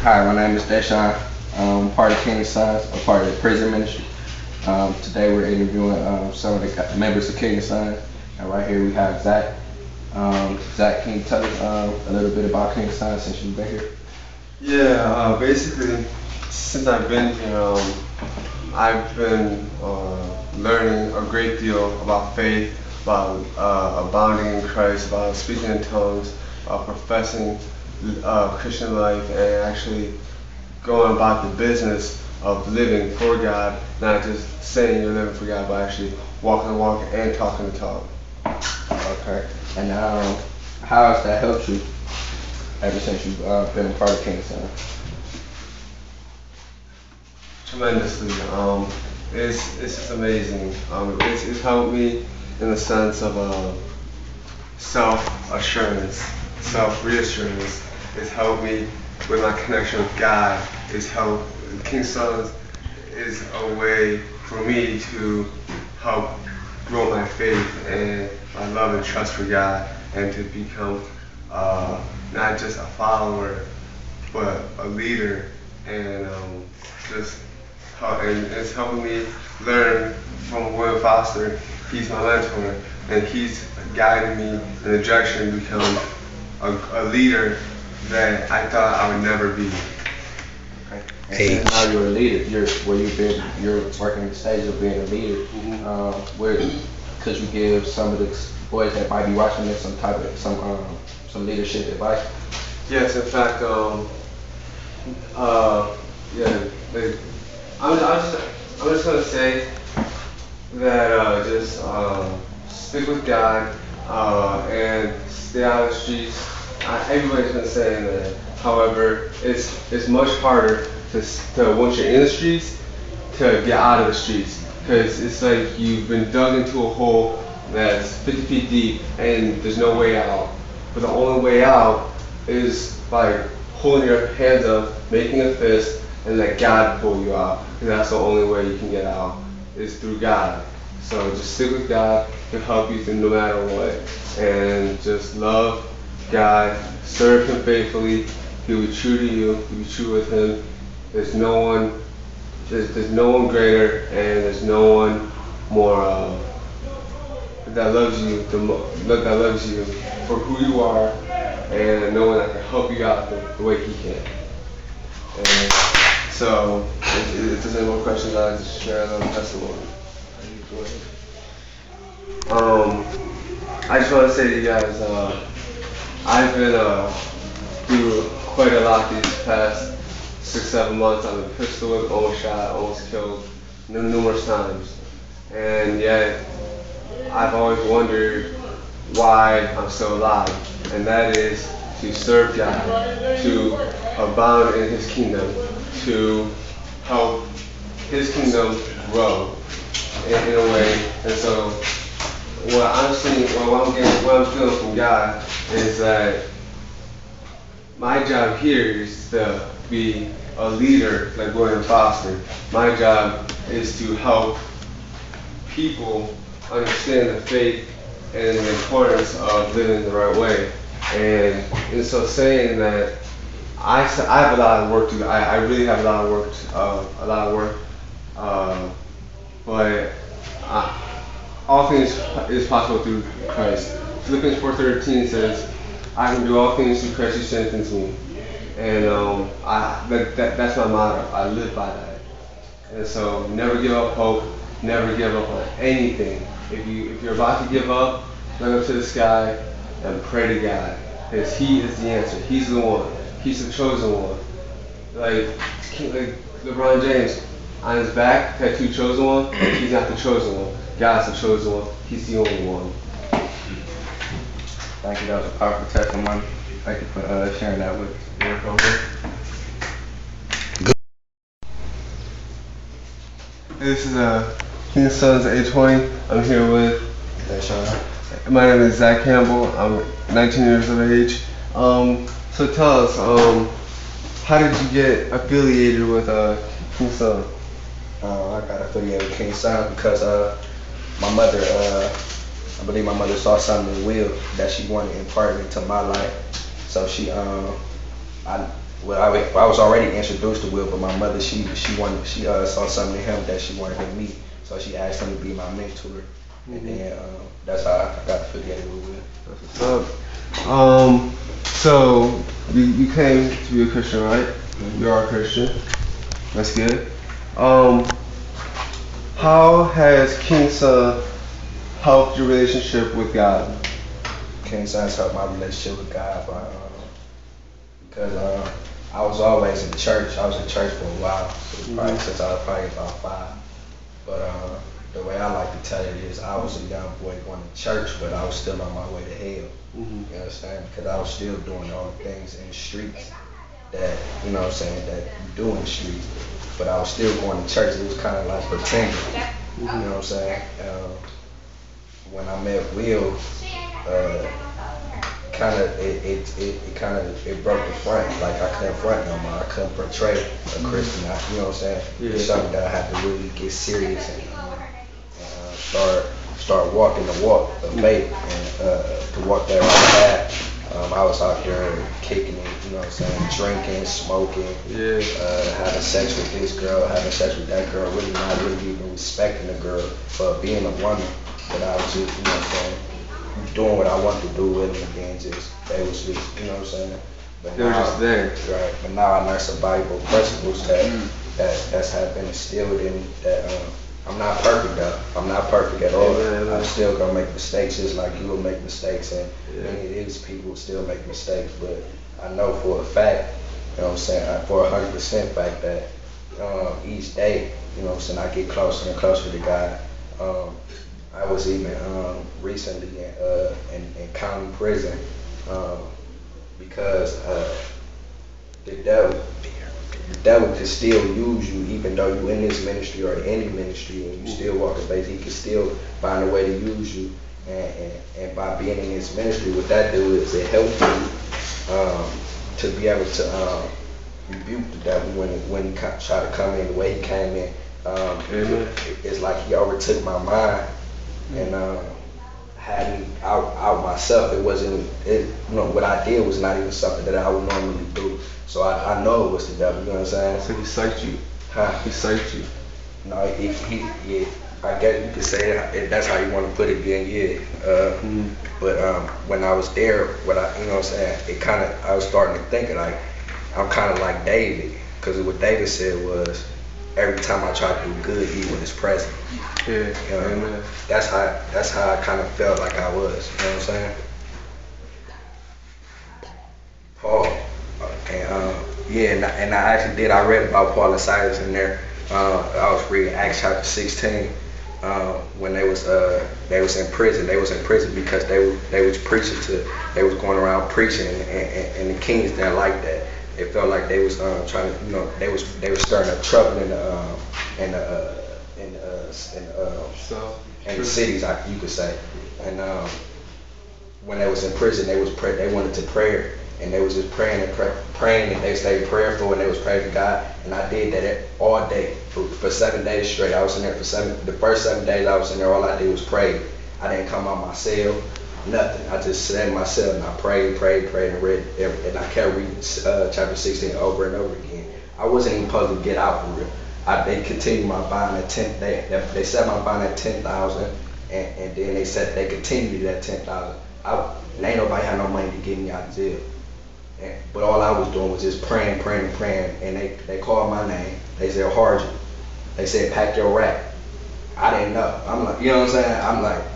Hi, my name is Deshaun. Part of King's Sons, a part of the prison ministry. Today we're interviewing some of the members of King's Sons. And right here we have Zach. Zach, can you tell us a little bit about King's Sons since you've been here? Yeah, basically, since I've been here, I've been learning a great deal about faith, about abounding in Christ, about speaking in tongues, professing Christian life, and actually going about the business of living for God, not just saying you're living for God, but actually walking the walk and talking the talk. Okay. And how has that helped you ever since you've been a part of King's Sons? Tremendously. It's just amazing. It's helped me in the sense of self-assurance, self-reassurance. It's helped me with my connection with God. King's Sons is a way for me to help grow my faith and my love and trust for God, and to become not just a follower, but a leader, and and it's helping me learn from William Foster. He's my mentor, and he's guiding me in the direction to become a leader that I thought I would never be. Okay. And since now you're a leader, you're working the stage of being a leader. Could you give some of the boys that might be watching this some leadership advice? Yes, in fact, yeah. I'm just gonna say that just stick with God and stay out of the streets. Everybody's been saying that. However, it's much harder to once you're in the streets to get out of the streets, because it's like you've been dug into a hole that's 50 feet deep and there's no way out. But the only way out is by holding your hands up, making a fist, and let God pull you out. And that's the only way you can get out, is through God. So just stick with God. He'll help you through no matter what. And just love God, serve Him faithfully. He'll be true to you. You'll be true with Him. There's no one greater, and there's no one more that loves you that loves you for who you are, and no one that can help you out the way He can. And so, if there's any more questions, I'd like to share a little testimony. I just want to say to you guys, I've been through quite a lot these past 6-7 months. I've been pistol whipped, almost shot, almost killed numerous times, and yet I've always wondered why I'm still alive, and that is to serve God, to abound in His kingdom, to help His kingdom grow in a way. And so what I'm feeling from God is that my job here is to be a leader like William Foster. My job is to help people understand the faith and the importance of living the right way. And so saying that I have a lot of work to do. I really have a lot of work. But all things is possible through Christ. Philippians 4:13 says, "I can do all things through Christ who strengthens me." And that's my motto. I live by that. And so never give up hope. Never give up on anything. If you're about to give up, look up to the sky and pray to God, because He is the answer. He's the one. He's the chosen one. Like LeBron James, on his back, tattooed chosen one. He's not the chosen one. God's the chosen one. He's the only one. Thank you. That was a powerful testimony. Thank you for sharing that with us. This is King's Sons A20. I'm here with Deshaun. My name is Zach Campbell. I'm 19 years of age. So tell us, how did you get affiliated with King's Sons? I got affiliated with King's Sons because my mother, I believe my mother saw something in Will that she wanted to impart into my life. So I well, I was already introduced to Will, but my mother, she saw something in him that she wanted him to meet, so she asked him to be my mentor, and then that's how I got affiliated with Will. That's what's up. So you came to be a Christian, right? You are a Christian. That's good. How has King Son helped your relationship with God? King Son's helped my relationship with God because I was always in church. I was in church for a while, probably since I was probably about 5. But the way I like to tell it is, I was a young boy going to church, but I was still on my way to hell. You understand? Because I was still doing all the things in the streets that, you know what I'm saying, that you do in the streets. But I was still going to church. It was kind of like pretending. You know what I'm saying? When I met Will, it broke the front. Like, I couldn't front no more. I couldn't portray a Christian. You know what I'm saying? It's something that I had to really get serious and start walking the walk of faith and to walk that right path. I was out there kicking it, you know what I'm saying, drinking, smoking, having sex with this girl, having sex with that girl, really not really even respecting the girl for being a woman. But I was just, you know what I'm saying, doing what I wanted to do with them, and then they was just, you know what I'm saying. But they were just there. Right. But now I learned some Bible principles that's have been instilled in me. That I'm not perfect though. I'm not perfect at all. I'm still gonna make mistakes just like you will make mistakes, and many of these people still make mistakes. But I know for a fact, you know what I'm saying, for 100% fact that each day, you know what I'm saying, I get closer and closer to God. I was even recently in county prison because the devil can still use you, even though you're in this ministry or any ministry, and you still walk in faith. He can still find a way to use you, and by being in this ministry, what that do is it helps you to be able to rebuke the devil when he try to come in the way he came in. It's like he overtook my mind and had me out myself. It wasn't, what I did was not even something that I would normally do. So I know it was the devil, you know what I'm saying? So he psyched you. Huh? He psyched you. No, I guess you could say that's how you want to put it, then, But when I was there, you know what I'm saying, I was starting to think like, I'm kind of like David, because what David said was, every time I try to do good, evil is present. Amen. That's how I kind of felt like I was, you know what I'm saying? Paul, and I actually did. I read about Paul and Silas in there. I was reading Acts chapter 16 when they was in prison. They was in prison because they was preaching they was going around preaching, and the kings didn't like that. It felt like they was trying to, you know, they was stirring up trouble in the cities, you could say. And when they was in prison, they wanted to pray, and they was just praying, and they stayed prayerful, and they was praying to God. And I did that all day for 7 days straight. I was in there the first 7 days I was in there. All I did was pray. I didn't come out my cell. Nothing. I just sat in my cell and I prayed, and read, and I kept reading chapter 16 over and over again. I wasn't even supposed to get out for real. They continued my bond at 10. They set my bond at 10,000, and then they said they continued it at 10,000. Ain't nobody had no money to get me out of jail. But all I was doing was just praying, and they called my name. They said, Harji. They said, pack your rack. I didn't know. I'm like, you know what I'm saying?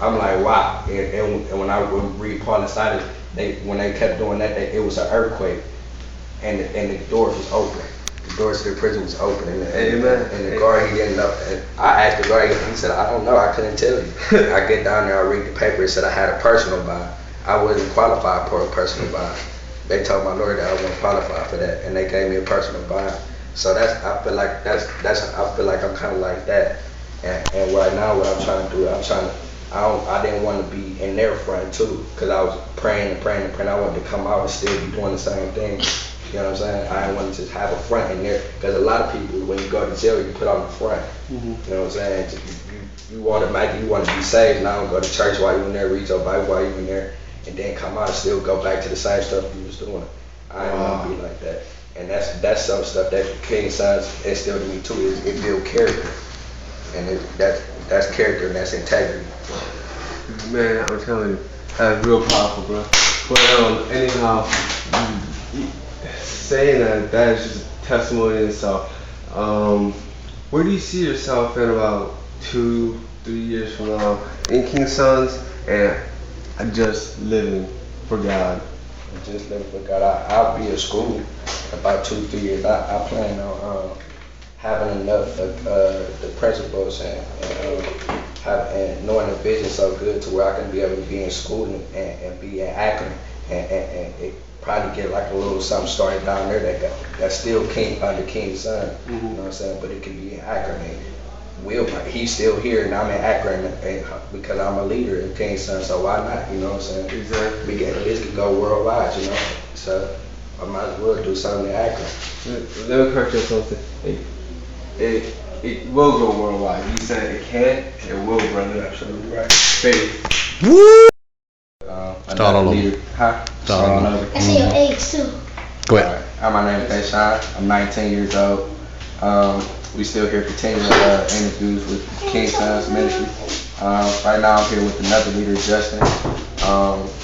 I'm like, wow. And when I would read Paul and Silas, when they kept doing that, it was an earthquake, and the doors was open. The doors to the prison was open, and the guard, he ended up. And I asked the guard, he said, I don't know, I couldn't tell you. I get down there, I read the paper, it said I had a personal bond. I wasn't qualified for a personal bond. They told my lawyer that I wasn't qualified for that, and they gave me a personal bond. So I feel like I'm kind of like that. And right now, what I'm trying to do, I didn't want to be in their front too, because I was praying. I wanted to come out and still be doing the same thing. You know what I'm saying? I didn't want to just have a front in there, because a lot of people, when you go to jail, you put on the front. You know what I'm saying? You want to be saved, and I don't go to church while you in there, read your Bible while you in there, and then come out and still go back to the same stuff you was doing. I didn't want to be like that. And that's some stuff that King Sons instilled in me too. It build character, and that's character and that's integrity. Man, I'm telling you, that's real powerful, bro. But anyhow, saying that is just a testimony in itself. Where do you see yourself in about 2-3 years from now in King Sons and just living for God? Just living for God. I'll be in school about 2-3 years. I plan on having enough of the principles and knowing the vision so good to where I can be able to be in school and be in Akron and it probably get like a little something started down there that's still under King's Son. Mm-hmm. You know what I'm saying? But it can be in Akron. And he's still here and I'm in Akron and because I'm a leader in King's Son, so why not? You know what I'm saying? Exactly. This could go worldwide, you know. So I might as well do something in Akron. Let me correct you on something. It will go worldwide. You said it can, it will, brother. You're absolutely right. Faith. Woo! Start all over. Huh? Start all over. I see your age too. Go ahead. My name is Deshaun. I'm 19 years old. We still here continuing interviews with King Sons Ministry. Right now I'm here with another leader, Justin.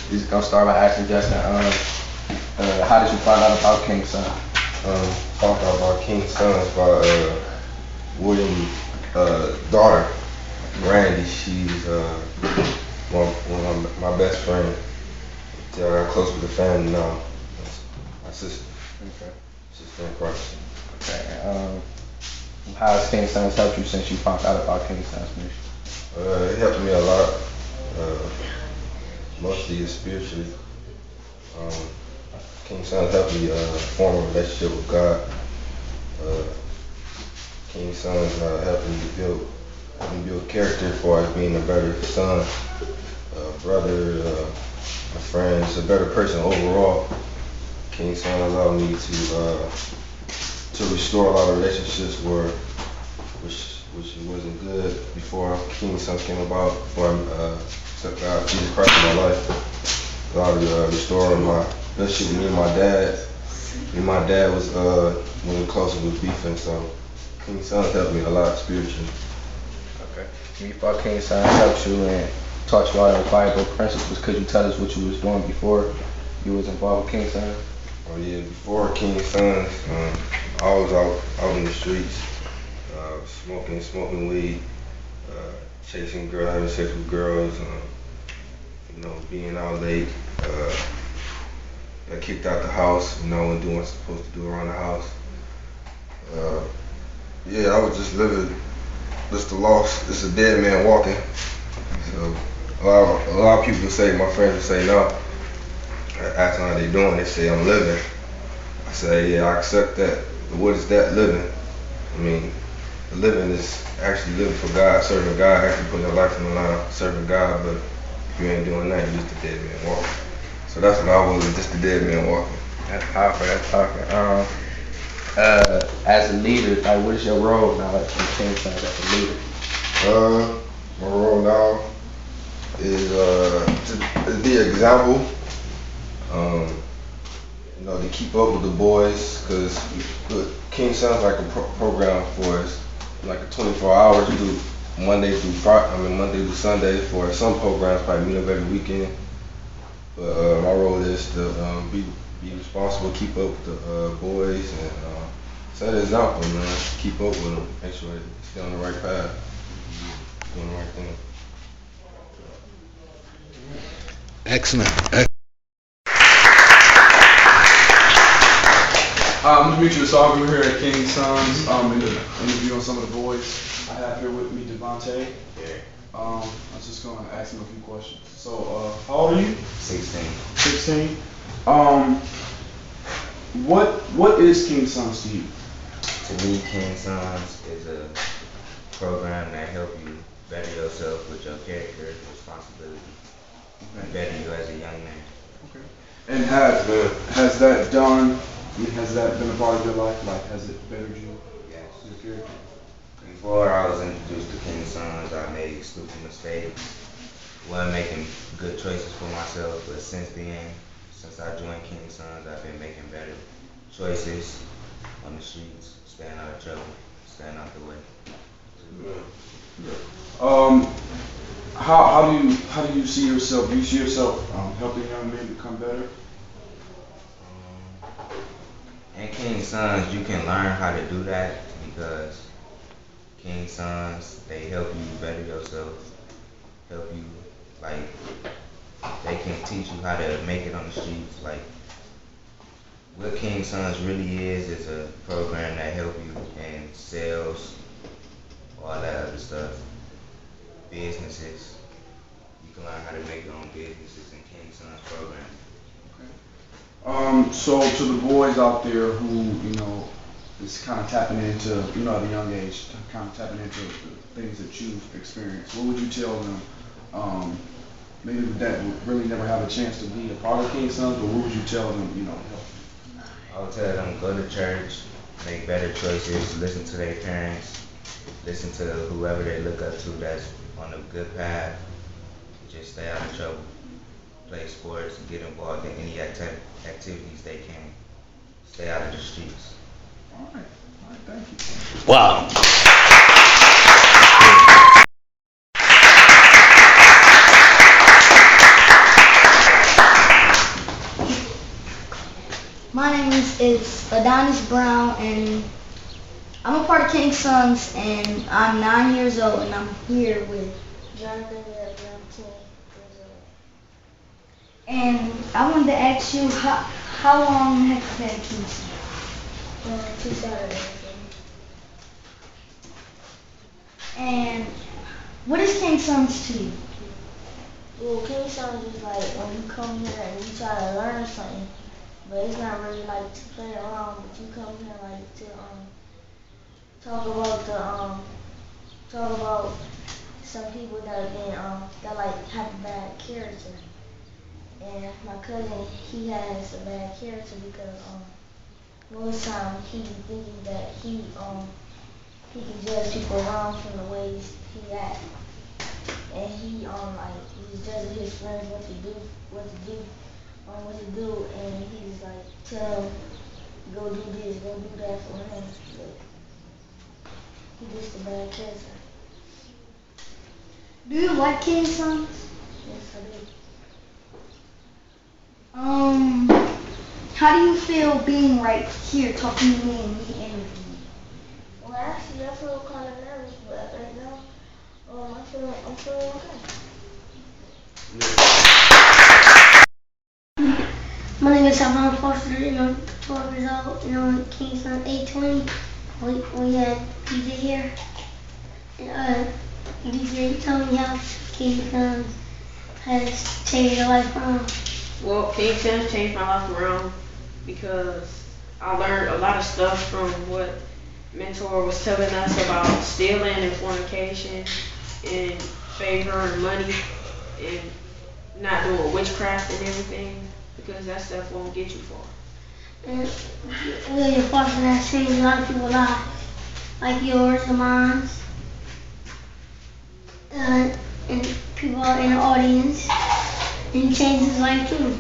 He's gonna start by asking Justin, how did you find out about King Sons? Found out about King Sons by William's daughter, Randy. She's one of my best friend. I got close with the family now. My sister. Okay. Sister in Christ. Okay. How has King Sons helped you since you found out about King Sons Ministry? It helped me a lot. Mostly spiritually. King Sons helped me form a relationship with God. King Sons helped me build character as far as being a better son, brother, a friend, just a better person overall. King Son allowed me to restore a lot of relationships which wasn't good before King Sons came about, before I accepted God, Jesus Christ in my life. Allowed to restore my relationship with me and my dad. Me and my dad was when we closer with beefing, so King Sons helped me a lot spiritually. Okay. You thought King Sons helped you and taught you all the Bible principles. Could you tell us what you was doing before you was involved with King Sons? Oh yeah, before King Sons, I was out in the streets, smoking weed, chasing girls, having sex with girls, being out late. Got kicked out the house, and doing what I was supposed to do around the house. I was just living, just a dead man walking. So a lot of people say, my friends would say no. I ask them how they doing, they say I'm living. I say, yeah, I accept that. But what is that living? I mean, living is actually living for God, serving God, actually putting your life on the line, serving God. But if you ain't doing that, you're just a dead man walking. So that's what I was, just a dead man walking. That's powerful. As a leader, like, what is your role now in King Sons as a leader? My role now is to be an example. To keep up with the boys, because King Sons like a program for us, like a 24 hours. We do Monday through Sunday. For some programs, probably meet up every weekend. But my role is to be responsible, keep up with the boys, and set an example, man. Keep up with them, make sure they stay on the right path, doing the right thing. Excellent. I'm Demetrius Auger. We're here at King Sons, interviewing some of the boys. I have here with me Devontae. I'm just gonna ask him a few questions. So, how old are you? 16. 16. What is King Sons to you? To me, King Sons is a program that helps you better yourself with your character, responsibility, and better you as a young man. Okay. And has that been a part of your life? Like, has it bettered you? Yes. Your character? Before I was introduced to King Sons, I made stupid mistakes, wasn't making good choices for myself, but since I joined King Sons, I've been making better choices on the streets, staying out of trouble, staying out the way. How do you see yourself? Do you see yourself helping young men become better? In King's Sons, you can learn how to do that because King's Sons, they help you better yourself, help you, like, they can teach you how to make it on the streets. Like, what King's Sons really is a program that help you in sales, all that other stuff, businesses. You can learn how to make your own businesses in King's Sons program. So to the boys out there who, is kind of tapping into, at a young age, kind of tapping into the things that you've experienced, what would you tell them, maybe that would really never have a chance to be a part of King's Sons, but what would you tell them, I would tell them go to church, make better choices, listen to their parents, listen to whoever they look up to that's on a good path, just stay out of trouble, play sports, get involved in any activities they can, stay out of the streets. All right, thank you. Wow. My name is Adonis Brown, and I'm a part of King's Sons, and I'm 9 years old, and I'm here with Jonathan, and I'm 10 years old. And I wanted to ask you, how long have you been at King's Sons? 2 Saturdays. And what is King's Sons to you? Well, King's Sons is like when you come here and you try to learn something, but it's not really like to play around, but you come here like to talk about some people that have been that like have a bad character. And my cousin, he has a bad character because most time he be thinking that he can judge people wrong from the ways he act. And he's judging his friends what to do, and he's like tell him go do this, go do that for him. But he's just a bad character. Do you like King's Sons? Yes, I do. How do you feel being right here talking to me and me interviewing? Well, actually, I feel kind of nervous, but right now, I'm feeling okay. My name is Savon Foster, 12 years old, King's Sons 820. We had DJ here. DJ told me how King's Sons has changed your life around. Well, King's Sons changed my life around because I learned a lot of stuff from what Mentor was telling us about stealing and fornication and favor and money and not doing witchcraft and everything, because that stuff won't get you far. And William Foster has changed a lot of people's lives, like yours and mine, and people in the audience. And he changed his life too.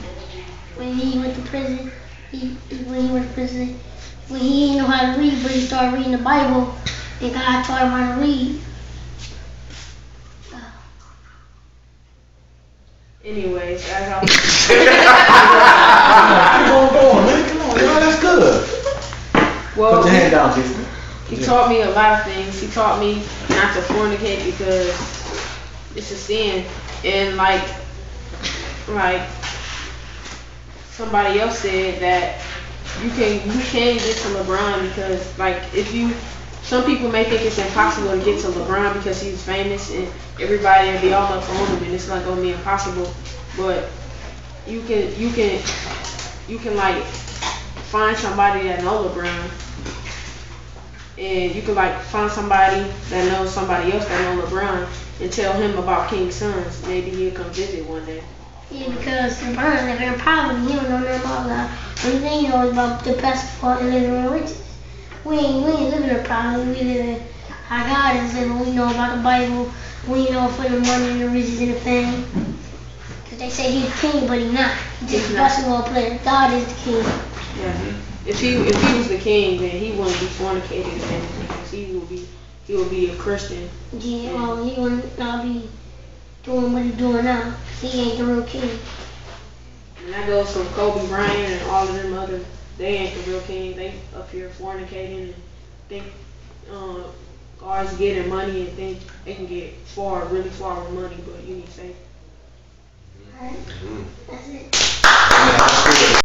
When he went to prison, when he didn't know how to read, but he started reading the Bible, and God taught him how to read. Anyways, Come on, man. Come on, that's good. well, Put your hand down, Jason. he taught me a lot of things. He taught me not to fornicate because it's a sin, and like somebody else said that you can get to LeBron because some people may think it's impossible to get to LeBron because he's famous and everybody will be all up on him and it's not gonna be impossible, but you can like find somebody that knows LeBron, and you can like find somebody that knows somebody else that knows LeBron and tell him about King's Sons. Maybe he'll come visit one day. Yeah, because LeBron's never in poverty. He don't know nothing about that. Only thing he knows about the basketball and living in riches. We ain't living in poverty. We live in how God is living. We know about the Bible. We know for the money and the riches and the fame. Because they say he's the king, but he's not. He's just a basketball player. God is the king. Yeah. if he was the king, then he wouldn't be fornicating and everything, because he would be a Christian. Yeah, well, he would not be doing what he's doing now. He ain't the real king. And that goes from Kobe Bryant and all of them other. They ain't the real king. They up here fornicating and think guys getting money and think they can get really far with money, but you need faith. Alright, that's it.